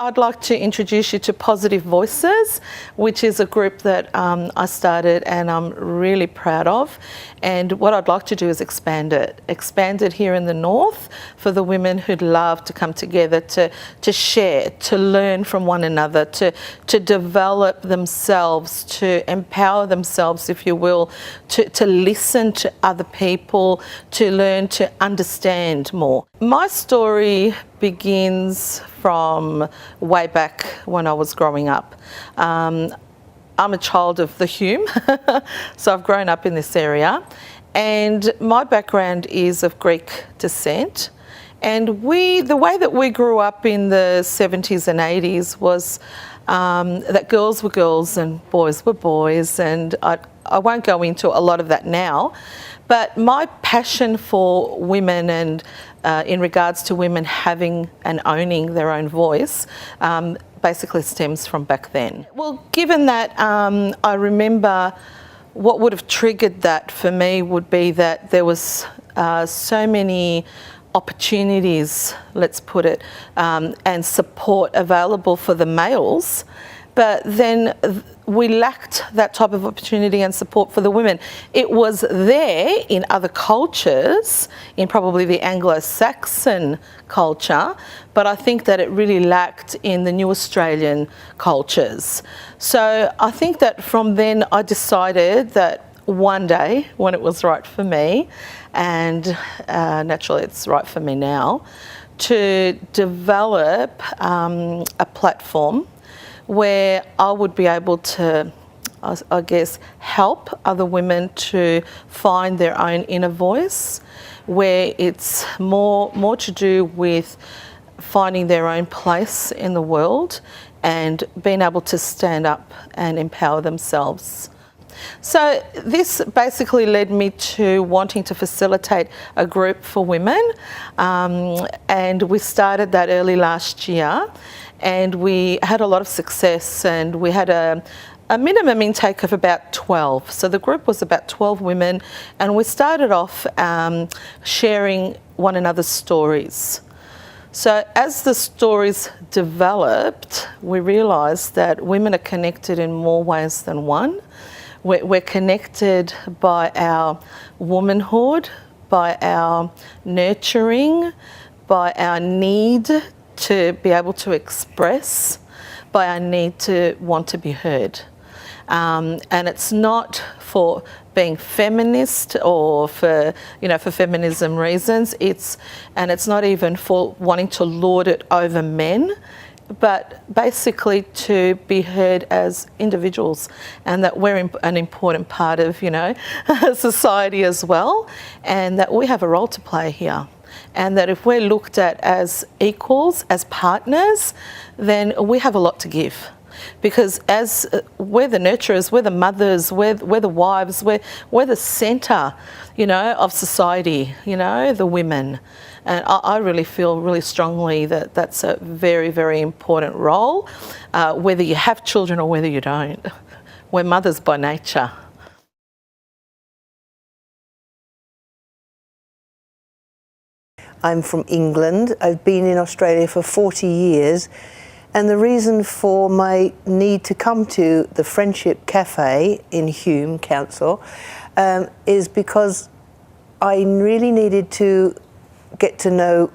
I'd like to introduce you to Positive Voices, which is a group that I started and I'm really proud of. And what I'd like to do is expand it here in the North for the women who'd love to come together to share, to learn from one another, to develop themselves, to empower themselves, if you will, to listen to other people, to learn to understand more. My story begins from way back when I was growing up. I'm a child of the Hume, so I've grown up in this area, and my background is of Greek descent. And the way that we grew up in the 70s and 80s was that girls were girls and boys were boys, and I won't go into a lot of that now, but my passion for women and in regards to women having and owning their own voice basically stems from back then. Well, given that I remember what would have triggered that for me would be that there was so many opportunities, let's put it, and support available for the males, but then we lacked that type of opportunity and support for the women. It was there in other cultures, in probably the Anglo-Saxon culture, but I think that it really lacked in the new Australian cultures. So I think that from then I decided that one day, when it was right for me, and naturally it's right for me now, to develop a platform where I would be able to, I guess, help other women to find their own inner voice, where it's more to do with finding their own place in the world and being able to stand up and empower themselves. So this basically led me to wanting to facilitate a group for women, and we started that early last year, and we had a lot of success, and we had a minimum intake of about 12. So the group was about 12 women, and we started off sharing one another's stories. So as the stories developed, we realised that women are connected in more ways than one. We're connected by our womanhood, by our nurturing, by our need to be able to express, by our need to want to be heard. And it's not for being feminist or for feminism reasons. It's not even for wanting to lord it over men, but basically to be heard as individuals, and that we're an important part of, society as well, and that we have a role to play here. And that if we're looked at as equals, as partners, then we have a lot to give. Because as we're the nurturers, we're the mothers, we're the wives, we're the centre, of society, the women. And I really feel really strongly that that's a very, very important role, whether you have children or whether you don't. We're mothers by nature. I'm from England. I've been in Australia for 40 years. And the reason for my need to come to the Friendship Cafe in Hume Council is because I really needed to get to know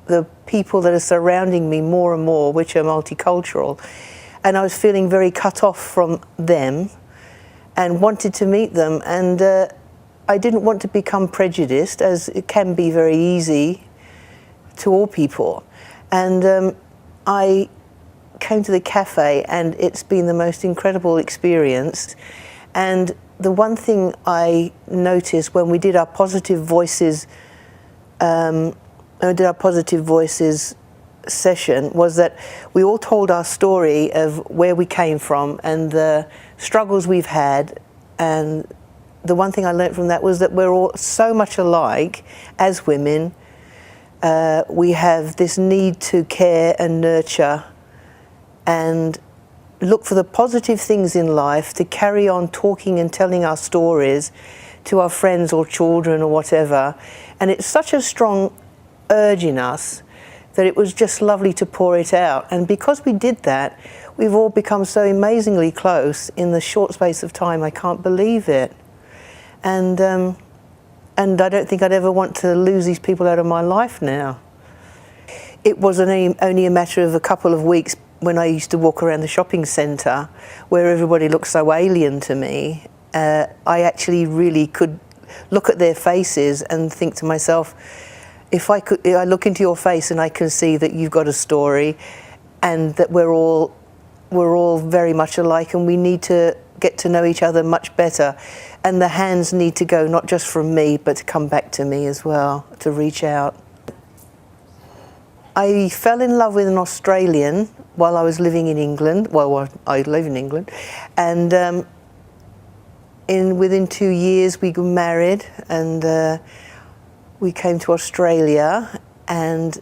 the people that are surrounding me more and more, which are multicultural. And I was feeling very cut off from them and wanted to meet them. And I didn't want to become prejudiced, as it can be very easy to all people. And I came to the cafe, and it's been the most incredible experience. And the one thing I noticed when we did our Positive Voices session was that we all told our story of where we came from and the struggles we've had. And the one thing I learned from that was that we're all so much alike as women. We have this need to care and nurture and look for the positive things in life, to carry on talking and telling our stories to our friends or children or whatever. And it's such a strong urge in us that it was just lovely to pour it out. And because we did that, we've all become so amazingly close in the short space of time. I can't believe it. And I don't think I'd ever want to lose these people out of my life now. It was only a matter of a couple of weeks when I used to walk around the shopping centre where everybody looked so alien to me. I actually really could look at their faces and think to myself, if I look into your face and I can see that you've got a story and that we're all very much alike and we need to get to know each other much better. And the hands need to go not just from me, but to come back to me as well, to reach out. I fell in love with an Australian while I was living in England. Well, I live in England. And within 2 years we got married and we came to Australia, and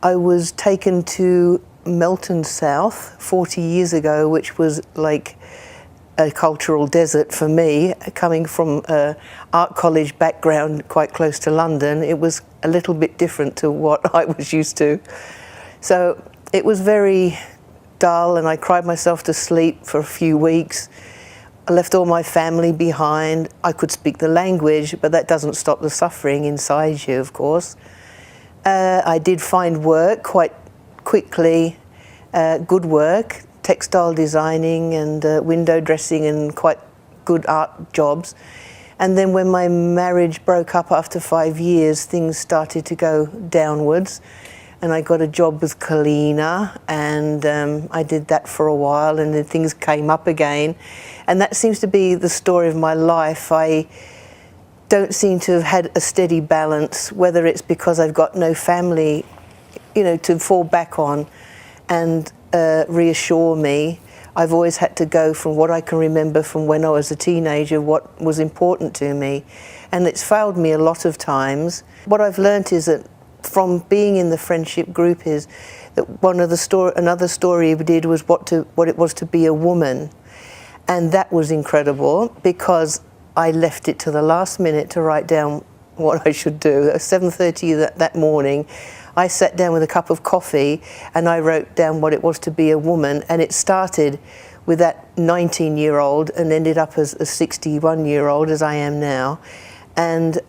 I was taken to Melton South 40 years ago, which was like a cultural desert for me. Coming from an art college background quite close to London, it was a little bit different to what I was used to. So it was very dull and I cried myself to sleep for a few weeks. I left all my family behind. I could speak the language, but that doesn't stop the suffering inside you, of course. I did find work quite quickly, good work, textile designing and window dressing and quite good art jobs. And then when my marriage broke up after 5 years, things started to go downwards. And I got a job with Kalina, and I did that for a while, and then things came up again. And that seems to be the story of my life. I don't seem to have had a steady balance, whether it's because I've got no family, to fall back on and reassure me. I've always had to go from what I can remember from when I was a teenager, what was important to me. And it's failed me a lot of times. What I've learnt is that from being in the friendship group is that another story we did was what it was to be a woman. And that was incredible because I left it to the last minute to write down what I should do. At 7:30 that morning, I sat down with a cup of coffee and I wrote down what it was to be a woman, and it started with that 19-year-old and ended up as a 61-year-old as I am now. And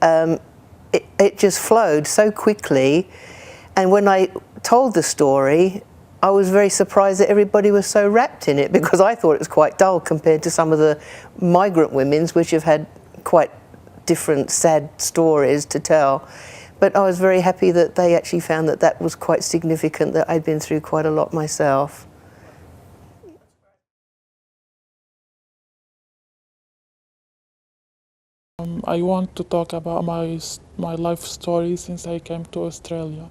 it just flowed so quickly. And when I told the story, I was very surprised that everybody was so wrapped in it, because I thought it was quite dull compared to some of the migrant women's, which have had quite different sad stories to tell. But I was very happy that they actually found that that was quite significant, that I'd been through quite a lot myself. I want to talk about my life story since I came to Australia.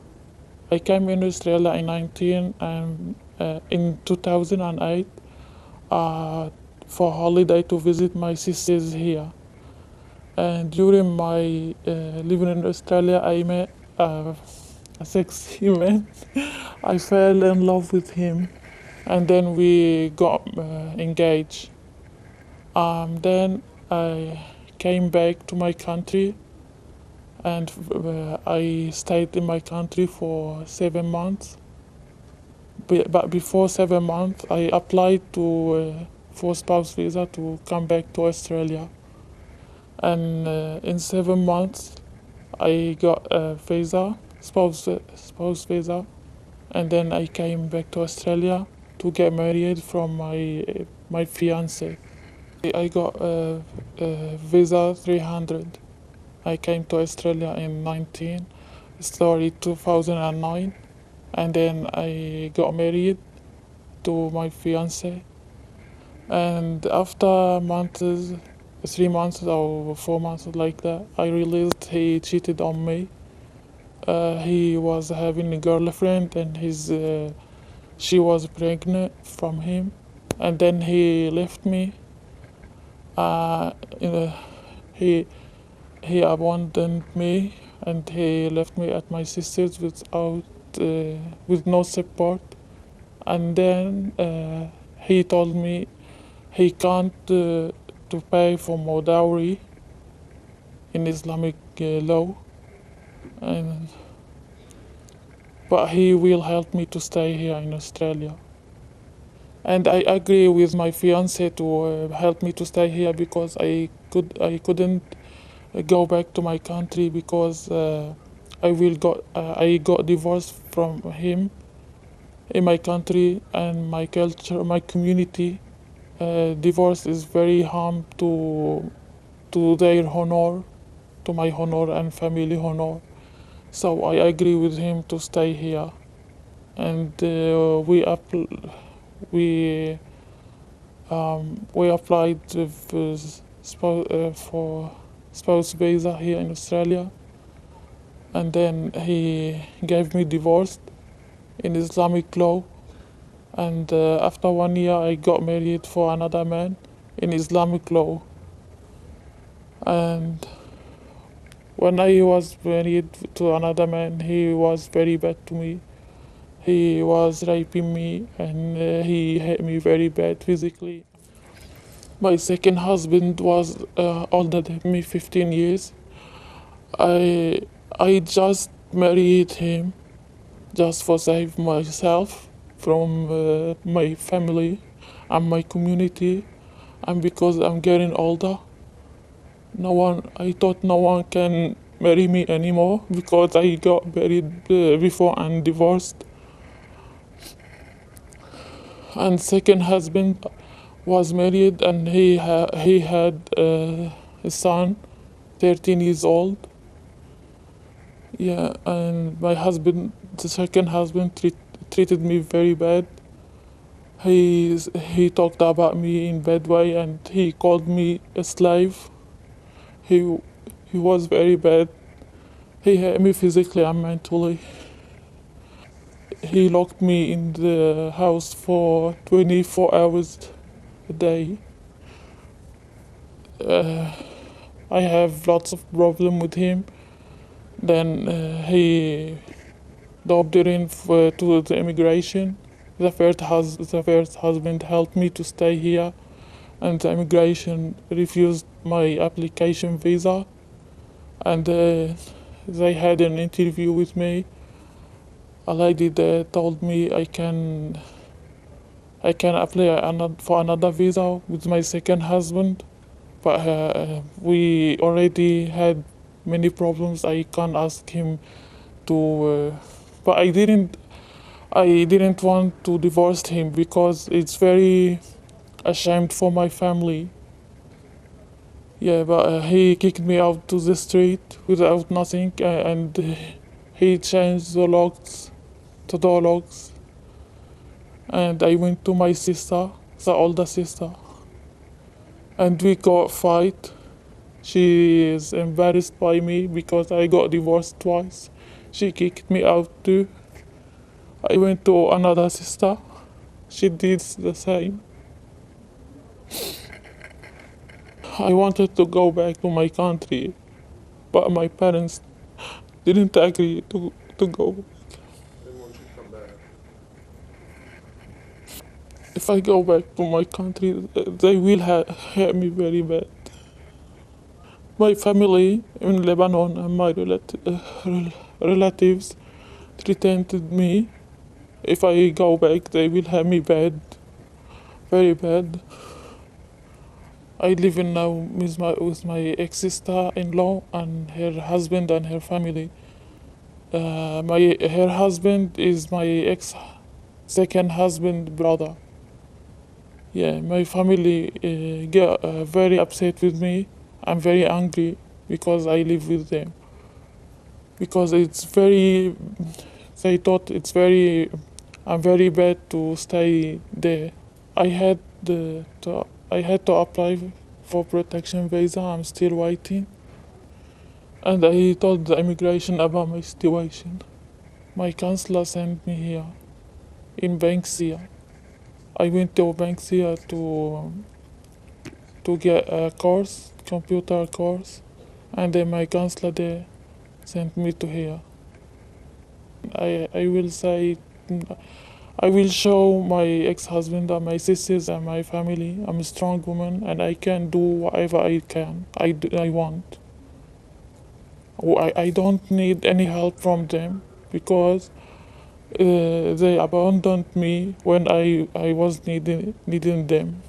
I came in Australia in 2008 for holiday to visit my sisters here. And during my living in Australia, I met a sexy man. I fell in love with him, and then we got engaged. Then I came back to my country, and I stayed in my country for 7 months. But before 7 months, I applied for spouse visa to come back to Australia. And in 7 months, I got a visa, spouse visa, and then I came back to Australia to get married from my fiance. I got a visa 300. I came to Australia in 2009, and then I got married to my fiance. And after months, 3 months or 4 months like that, I realized he cheated on me. He was having a girlfriend, and she was pregnant from him, and then he left me. He abandoned me, and he left me at my sister's with no support. And then he told me he can't to pay for more dowry in Islamic law, and but he will help me to stay here in Australia. And I agree with my fiance to help me to stay here because I couldn't go back to my country because I got divorced from him in my country and my culture, my community. Divorce is very harm to their honor, to my honor and family honor. So I agree with him to stay here, and we we applied for spouse visa here in Australia, and then he gave me divorce in Islamic law. And after 1 year, I got married for another man in Islamic law. And when I was married to another man, he was very bad to me. He was raping me and he hit me very bad physically. My second husband was older than me 15 years. I I just married him just for save myself from my family and my community, and because I'm getting older. I thought no one can marry me anymore because I got married before and divorced. And second husband was married and he had a son, 13 years old. Yeah, and the second husband, treated me very bad. He talked about me in bad way and he called me a slave. He he was very bad. He hurt me physically and mentally. He locked me in the house for 24 hours a day. Uh, I have lots of problem with him. Then he dubbed it in to the immigration. The first husband helped me to stay here, and the immigration refused my application visa. And they had an interview with me. A lady there told me I can apply for another visa with my second husband, but we already had many problems. I can't ask him to, but I didn't want to divorce him because it's very ashamed for my family. Yeah, but he kicked me out to the street without nothing, and he changed the locks to door locks. And I went to my sister, the older sister, and we got fight. She is embarrassed by me because I got divorced twice. She kicked me out too. I went to another sister. She did the same. I wanted to go back to my country, but my parents didn't agree to go. They want you to come back. If I go back to my country, they will hurt me very bad. My family in Lebanon and my relatives threatened me. If I go back, they will hurt me bad, very bad. I live in now with my ex-sister-in-law and her husband and her family. Her husband is my ex second husband brother. Yeah, my family get very upset with me. I'm very angry because I live with them. Because they thought I'm very bad to stay there. I had I had to apply for protection visa. I'm still waiting. And I told the immigration about my situation. My counselor sent me here in Banksia. I went to Banksia to get a course, computer course, and then my counselor there sent me to here. I will say, I will show my ex-husband and my sisters and my family I'm a strong woman and I can do whatever I want. I don't need any help from them because They abandoned me when I was needing them.